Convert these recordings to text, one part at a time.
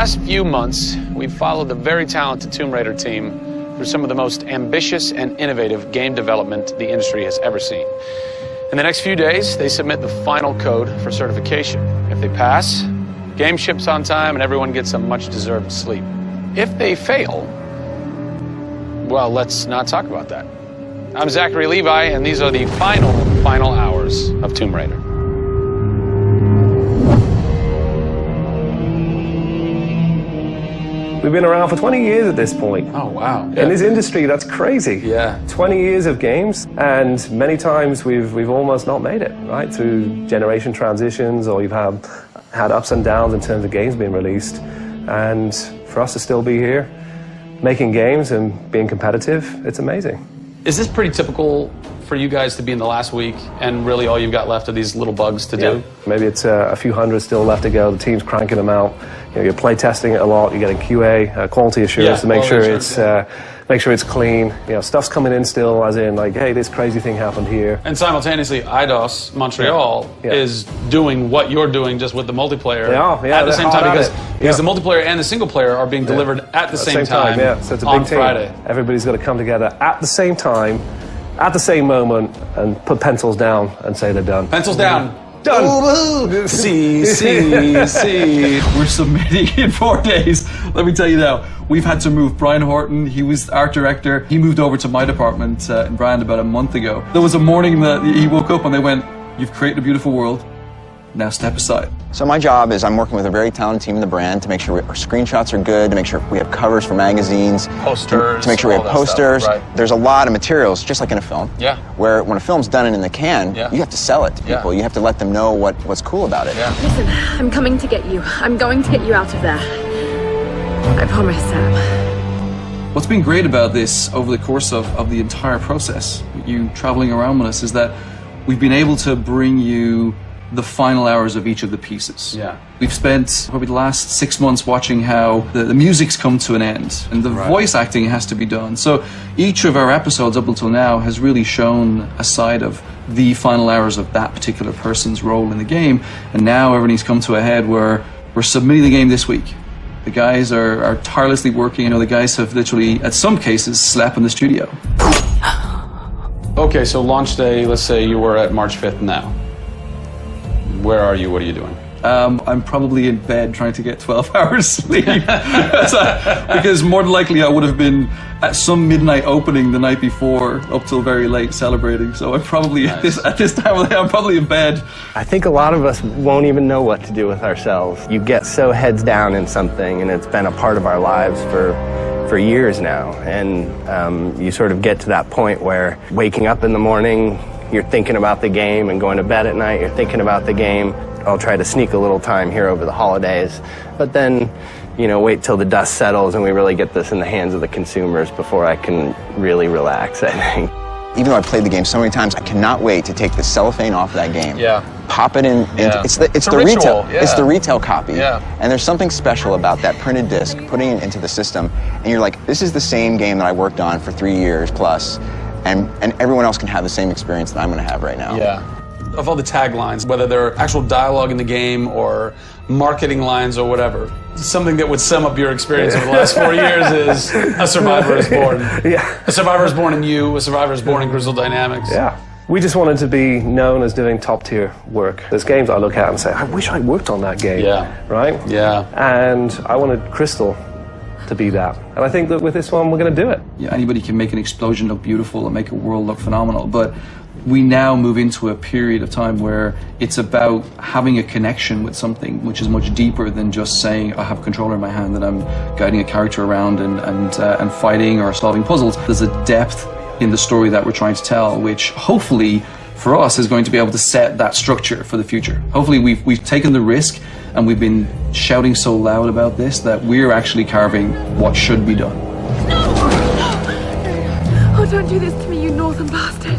last few months, we've followed the very talented Tomb Raider team through some of the most ambitious and innovative game development the industry has ever seen. In the next few days, they submit the final code for certification. If they pass, game ships on time and everyone gets a much-deserved sleep. If they fail, well, let's not talk about that. I'm Zachary Levi, and these are the final hours of Tomb Raider. We've been around for 20 years at this point. Oh, wow. In this industry, that's crazy. Yeah. 20 years of games, and many times we've almost not made it, right? Through generation transitions, or you've had ups and downs in terms of games being released. And for us to still be here, making games and being competitive, it's amazing. Is this pretty typical for you guys to be in the last week and really all you've got left are these little bugs to do? Maybe it's a few hundred still left to go. The team's cranking them out. You know, you're play testing it a lot. You're getting QA, quality assurance, to make sure it's clean. You know, stuff's coming in still, as in like, hey, this crazy thing happened here. And simultaneously, IDOS Montreal is doing what you're doing, just with the multiplayer at the same time, because the multiplayer and the single player are being delivered at the same time. So it's a big team. Friday. Everybody's got to come together at the same time, at the same moment, and put pencils down and say they're done. Pencils down. Done. See. We're submitting in 4 days. Let me tell you now, we've had to move. Brian Horton, he was art director. He moved over to my department in Brand about a month ago. There was a morning that he woke up and they went, "You've created a beautiful world. Now step aside." So my job is I'm working with a very talented team in the brand to make sure our screenshots are good, to make sure we have covers for magazines, posters, to make sure we have posters. Right. There's a lot of materials, just like in a film. Yeah. Where when a film's done and in the can, you have to sell it to people. You have to let them know what's cool about it. Yeah. Listen, I'm coming to get you. I'm going to get you out of there. I promise, Sam. What's been great about this over the course of the entire process, you traveling around with us, is that we've been able to bring you the final hours of each of the pieces. Yeah. We've spent probably the last 6 months watching how the music's come to an end and the voice acting has to be done. So each of our episodes up until now has really shown a side of the final hours of that particular person's role in the game. And now everything's come to a head where we're submitting the game this week. The guys are tirelessly working. You know, the guys have literally, at some cases, slept in the studio. Okay, so launch day, let's say you were at March 5th now. Where are you? What are you doing? I'm probably in bed trying to get 12 hours sleep. Because more than likely I would have been at some midnight opening the night before up till very late celebrating. So I'm probably at this time of the day, I'm probably in bed. I think a lot of us won't even know what to do with ourselves. You get so heads down in something, and it's been a part of our lives for years now. And you sort of get to that point where waking up in the morning, you're thinking about the game, and going to bed at night, you're thinking about the game. I'll try to sneak a little time here over the holidays, but then, you know, wait till the dust settles and we really get this in the hands of the consumers before I can really relax, I think. Even though I played the game so many times, I cannot wait to take the cellophane off of that game. Yeah. Pop it in. It's the ritual. retail. It's the retail copy. Yeah. And there's something special about that printed disc, putting it into the system, and you're like, this is the same game that I worked on for 3 years plus. And everyone else can have the same experience that I'm going to have right now. Yeah. Of all the taglines, whether they're actual dialogue in the game or marketing lines or whatever, something that would sum up your experience over the last 4 years is A Survivor is Born. Yeah. A Survivor is born in you, A Survivor is born in Crystal Dynamics. Yeah. We just wanted to be known as doing top-tier work. There's games I look at and say, I wish I worked on that game. Yeah. Right? Yeah. And I wanted Crystal to be that. And I think that with this one, we're going to do it. Yeah, anybody can make an explosion look beautiful and make a world look phenomenal, but we now move into a period of time where it's about having a connection with something which is much deeper than just saying, I have a controller in my hand and I'm guiding a character around and fighting or solving puzzles. There's a depth in the story that we're trying to tell, which hopefully for us is going to be able to set that structure for the future. Hopefully we've taken the risk and we've been shouting so loud about this that we're actually carving what should be done. Oh, don't do this to me, you northern bastard.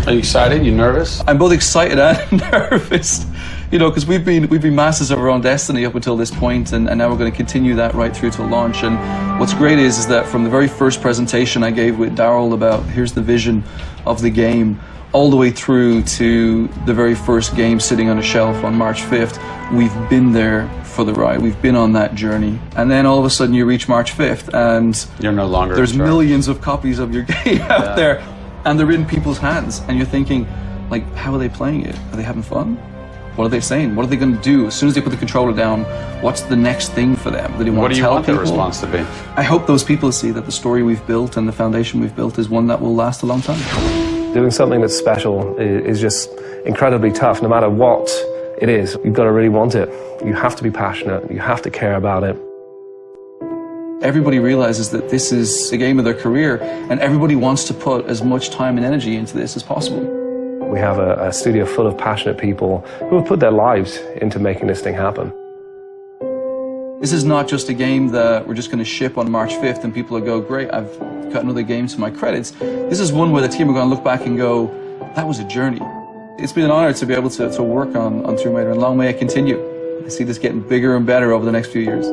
Are you excited? You nervous? I'm both excited and nervous, you know, because we've been masters of our own destiny up until this point, and now we're going to continue that right through to launch. And what's great is that from the very first presentation I gave with Daryl about here's the vision of the game, all the way through to the very first game sitting on a shelf on March 5th, we've been there for the ride. We've been on that journey. And then all of a sudden you reach March 5th and you're no longer there's millions of copies of your game out there, and they're in people's hands, and you're thinking, like, how are they playing it? Are they having fun? What are they saying? What are they going to do? As soon as they put the controller down, what's the next thing for them? Do they want to tell people? What do you want their response to be? I hope those people see that the story we've built and the foundation we've built is one that will last a long time. Doing something that's special is just incredibly tough, no matter what it is. You've got to really want it. You have to be passionate. You have to care about it. Everybody realizes that this is the game of their career, and everybody wants to put as much time and energy into this as possible. We have a studio full of passionate people who have put their lives into making this thing happen. This is not just a game that we're just going to ship on March 5th and people will go, great, I've got another game to my credits. This is one where the team are going to look back and go, that was a journey. It's been an honor to be able to work on Tomb Raider, and long may it continue. I see this getting bigger and better over the next few years.